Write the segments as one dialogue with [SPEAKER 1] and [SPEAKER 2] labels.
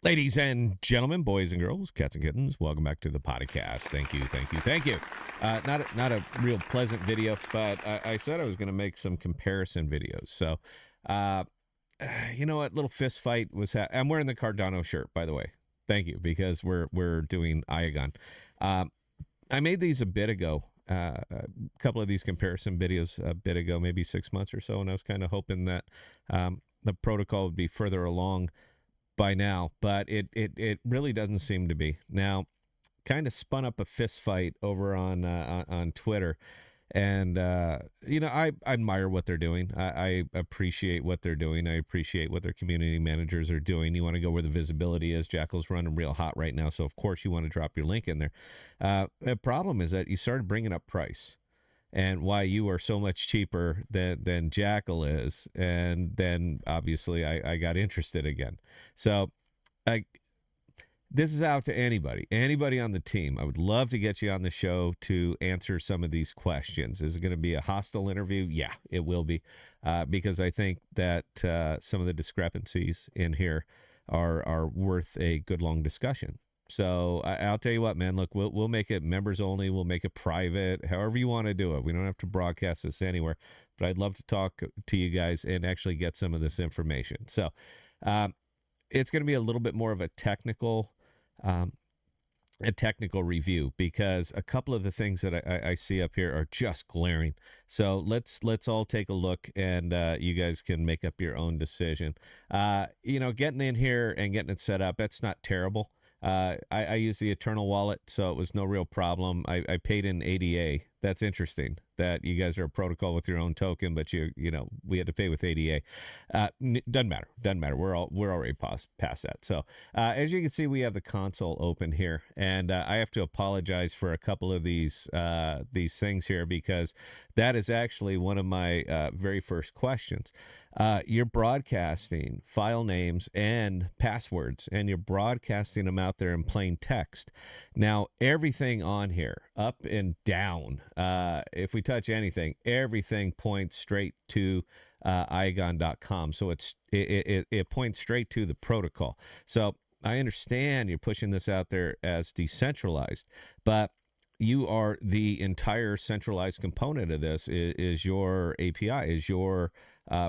[SPEAKER 1] Ladies and gentlemen, boys and girls, cats and kittens, welcome back to the podcast. Thank you, thank you, thank you. Not a real pleasant video, but I said I was going to make some comparison videos. So, uh, you know what? Little fist fight was. I'm wearing the Cardano shirt, by the way. Thank you, because we're doing Iagon. Um, I made these a bit ago. A couple of these comparison videos a bit ago, maybe 6 months or so, and I was kind of hoping that the protocol would be further along by now, but it really doesn't seem to be. Now, kind of spun up a fist fight over on Twitter, and I admire what they're doing. I appreciate what they're doing. I appreciate what their community managers are doing. You want to go where the visibility is. Jackal's running real hot right now, so of course you want to drop your link in there. The problem is that you started bringing up price and why you are so much cheaper than Jackal is. And then obviously I got interested again. So I, this is out to anybody on the team. I would love to get you on the show to answer some of these questions. Is it going to be a hostile interview? Yeah, it will be, because I think that some of the discrepancies in here are worth a good long discussion. So I'll tell you what, man. Look, we'll make it members only. We'll make it private. However you want to do it. We don't have to broadcast this anywhere. But I'd love to talk to you guys and actually get some of this information. So um, it's going to be a little bit more of um, a technical review because a couple of the things that I see up here are just glaring. So let's all take a look, and you guys can make up your own decision. Getting in here and getting it set up, that's not terrible. I use the Eternal wallet, so it was no real problem. I paid in ADA. That's interesting that you guys are a protocol with your own token, but we had to pay with ADA. Doesn't matter. Doesn't matter. We're already past that. So as you can see, we have the console open here, and I have to apologize for a couple of these things here because that is actually one of my very first questions. You're broadcasting file names and passwords, and you're broadcasting them out there in plain text. Now, everything on here, up and down, if we touch anything, everything points straight to Iagon.com. So it points straight to the protocol. So I understand you're pushing this out there as decentralized, but you are the entire centralized component of this is your API, is your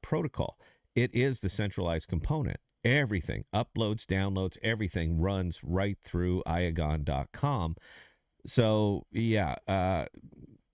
[SPEAKER 1] protocol. It is the centralized component. Everything, uploads, downloads, everything runs right through Iagon.com. So, yeah,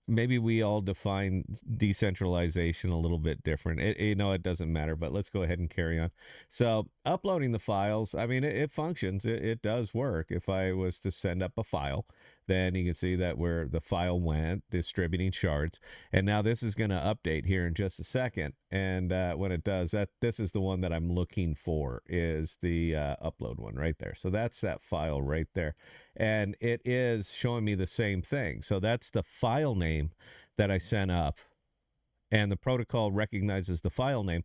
[SPEAKER 1] maybe we all define decentralization a little bit different. It doesn't matter, but let's go ahead and carry on. So, uploading the files, I mean, it functions. It does work. If I was to send up a file, then you can see that where the file went, distributing shards. And now this is going to update here in just a second. And when it does that, this is the one that I'm looking for, is the upload one right there. So that's that file right there. And it is showing me the same thing. So that's the file name that I sent up. And the protocol recognizes the file name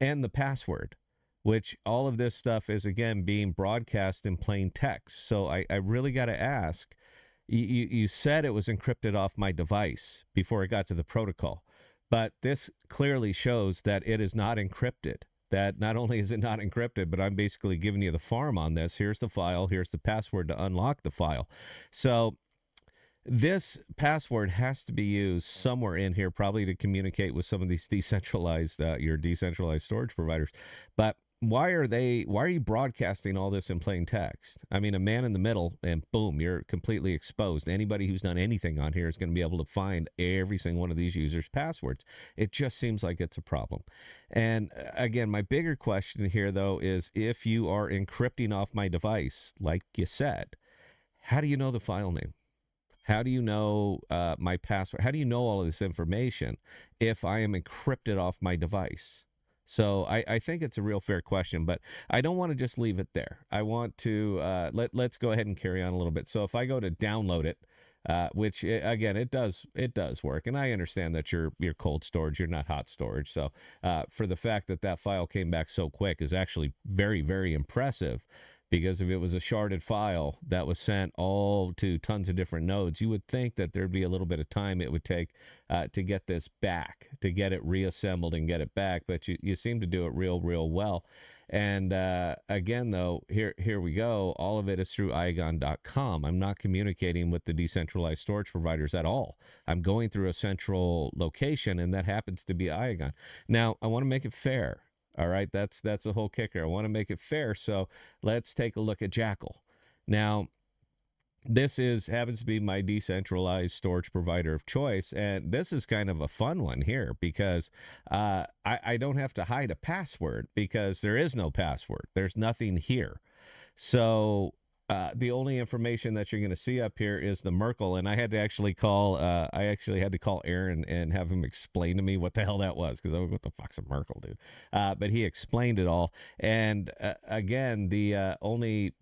[SPEAKER 1] and the password, which all of this stuff is, again, being broadcast in plain text. So I really got to ask, you said it was encrypted off my device before it got to the protocol, but this clearly shows that it is not encrypted. That not only is it not encrypted, but I'm basically giving you the farm on this. Here's the file. Here's the password to unlock the file. So this password has to be used somewhere in here, probably to communicate with some of these your decentralized storage providers. But why are you broadcasting all this in plain text? I mean, a man in the middle, and boom, you're completely exposed. Anybody who's done anything on here is going to be able to find every single one of these users' passwords. It just seems like it's a problem. And again, my bigger question here, though, is if you are encrypting off my device, like you said, how do you know the file name? How do you know my password? How do you know all of this information if I am encrypted off my device? So I think it's a real fair question, but I don't want to just leave it there. I want to let's go ahead and carry on a little bit. So if I go to download it, which again it does work, and I understand that you're cold storage, you're not hot storage. So for the fact that that file came back so quick is actually very, very impressive. Because if it was a sharded file that was sent all to tons of different nodes, you would think that there'd be a little bit of time it would take to get this back, to get it reassembled and get it back. But you seem to do it real, real well. And again, though, here we go. All of it is through Iagon.com. I'm not communicating with the decentralized storage providers at all. I'm going through a central location, and that happens to be Iagon. Now, I want to make it fair. All right, that's the whole kicker. I want to make it fair. So let's take a look at Jackal. Now, this is happens to be my decentralized storage provider of choice, and this is kind of a fun one here because I don't have to hide a password because there is no password. There's nothing here. So the only information that you're going to see up here is the Merkle, and I had to actually call. I actually had to call Aaron and have him explain to me what the hell that was because I was, what the fuck's a Merkle, dude? But he explained it all, and again, the only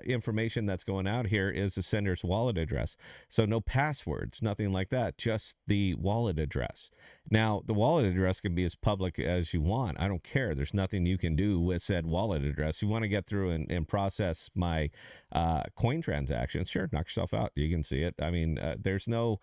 [SPEAKER 1] information that's going out here is the sender's wallet address. So no passwords, nothing like that, just the wallet address. Now, the wallet address can be as public as you want. I don't care. There's nothing you can do with said wallet address. You want to get through and process my coin transactions, sure, knock yourself out. You can see it. I mean, there's no,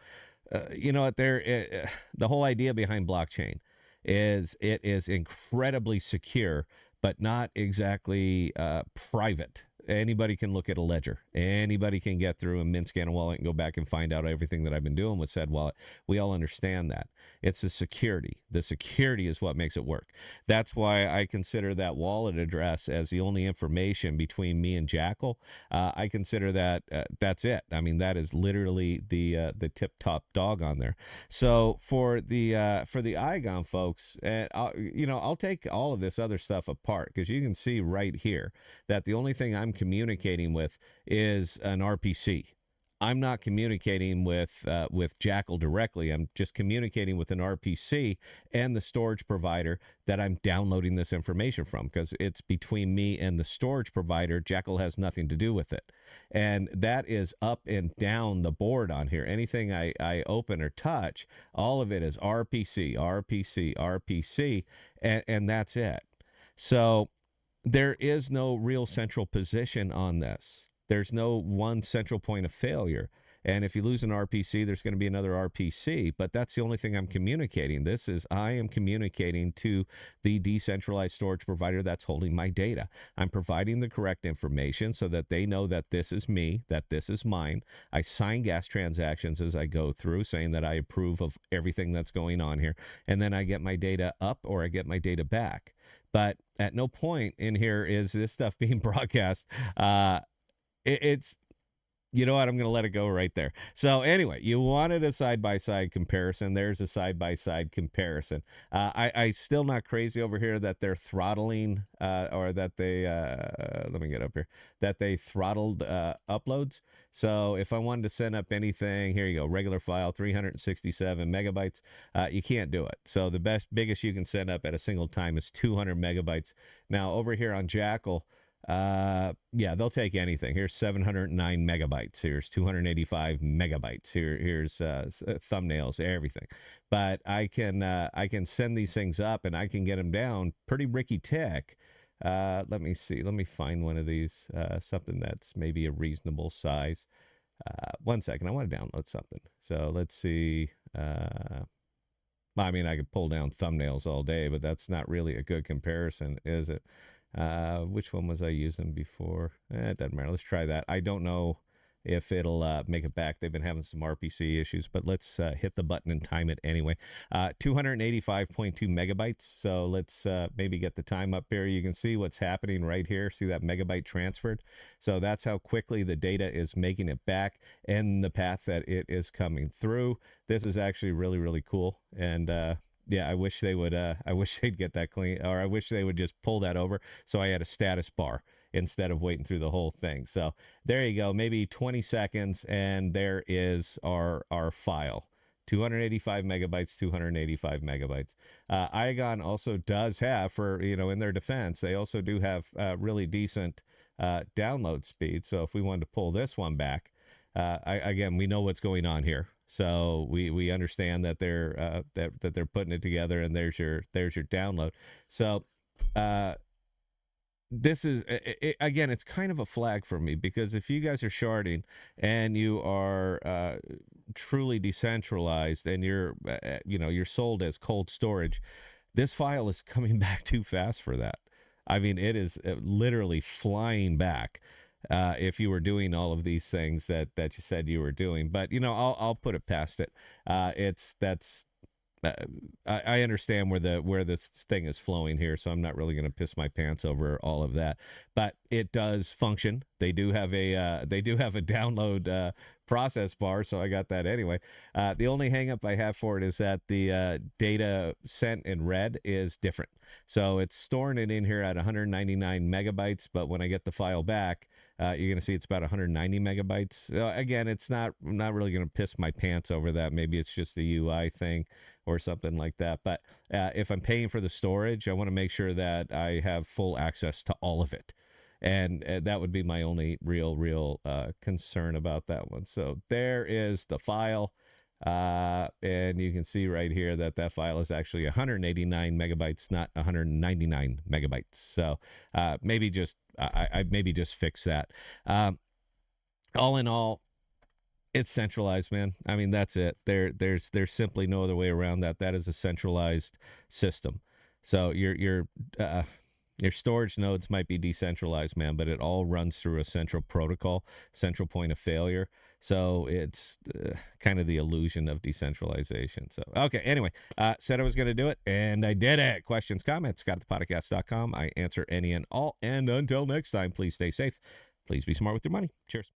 [SPEAKER 1] the whole idea behind blockchain is it is incredibly secure, but not exactly private. Anybody can look at a ledger. Anybody can get through and mint scan a wallet and go back and find out everything that I've been doing with said wallet. We all understand that. It's the security. The security is what makes it work. That's why I consider that wallet address as the only information between me and Jackal. I consider that that's it. I mean, that is literally the tip top dog on there. So for the Iagon folks, I'll take all of this other stuff apart because you can see right here that the only thing I'm communicating with is an RPC. I'm not communicating with Jackal directly. I'm just communicating with an RPC and the storage provider that I'm downloading this information from because it's between me and the storage provider. Jackal has nothing to do with it. And that is up and down the board on here. Anything I open or touch, all of it is RPC, RPC, RPC, and that's it. So there is no real central position on this. There's no one central point of failure. And if you lose an RPC, there's going to be another RPC. But that's the only thing I'm communicating. I am communicating to the decentralized storage provider that's holding my data. I'm providing the correct information so that they know that this is me, that this is mine. I sign gas transactions as I go through, saying that I approve of everything that's going on here. And then I get my data up or I get my data back. But at no point in here is this stuff being broadcast. It's you know what? I'm going to let it go right there. So anyway, you wanted a side-by-side comparison. There's a side-by-side comparison. I still not crazy over here that they're throttling or that they, let me get up here, that they throttled uploads. So if I wanted to send up anything, here you go, regular file, 367 megabytes, you can't do it. So the biggest you can send up at a single time is 200 megabytes. Now over here on Jackal, yeah, they'll take anything. Here's 709 megabytes. Here's 285 megabytes. Here's thumbnails, everything. But I can send these things up and I can get them down pretty ricky tick. Let me see. Let me find one of these, something that's maybe a reasonable size. One second. I want to download something. So let's see. I mean, I could pull down thumbnails all day, but that's not really a good comparison, is it? Which one was I using before? It doesn't matter. Let's try that. I don't know if it'll make it back. They've been having some RPC issues, but let's hit the button and time it anyway. 285.2 megabytes. So let's maybe get the time up here. You can see what's happening right here. See that megabyte transferred? So that's how quickly the data is making it back and the path that it is coming through. This is actually really, really cool. And yeah, I wish they would. I wish they'd get that clean, or I wish they would just pull that over so I had a status bar instead of waiting through the whole thing. So there you go. Maybe 20 seconds, and there is our file. 285 megabytes, 285 megabytes. Iagon also does have, for in their defense, they also do have really decent download speed. So if we wanted to pull this one back, again, we know what's going on here. So we understand that they're that they're putting it together, and there's your download. So this is again, it's kind of a flag for me because if you guys are sharding and you are truly decentralized and you're you're sold as cold storage, this file is coming back too fast for that. I mean, it is literally flying back. If you were doing all of these things that you said you were doing, but I'll put it past it. It's that's uh, I understand where this thing is flowing here, so I'm not really going to piss my pants over all of that. But it does function. They do have a download process bar, so I got that anyway. The only hangup I have for it is that the data sent in red is different. So it's storing it in here at 199 megabytes, but when I get the file back, you're going to see it's about 190 megabytes. Again, it's not really going to piss my pants over that. Maybe it's just a UI thing or something like that. But if I'm paying for the storage, I want to make sure that I have full access to all of it. And that would be my only real concern about that one. So there is the file. And you can see right here that file is actually 189 megabytes, not 199 megabytes. So maybe just I maybe just fix that. All in all, it's centralized, man. I mean, that's it. There's simply no other way around that. That is a centralized system. So your storage nodes might be decentralized, man, but it all runs through a central protocol, central point of failure. So it's kind of the illusion of decentralization. So, okay, anyway, said I was going to do it, and I did it. Questions, comments, scott@thepodcast.com. I answer any and all. And until next time, please stay safe. Please be smart with your money. Cheers.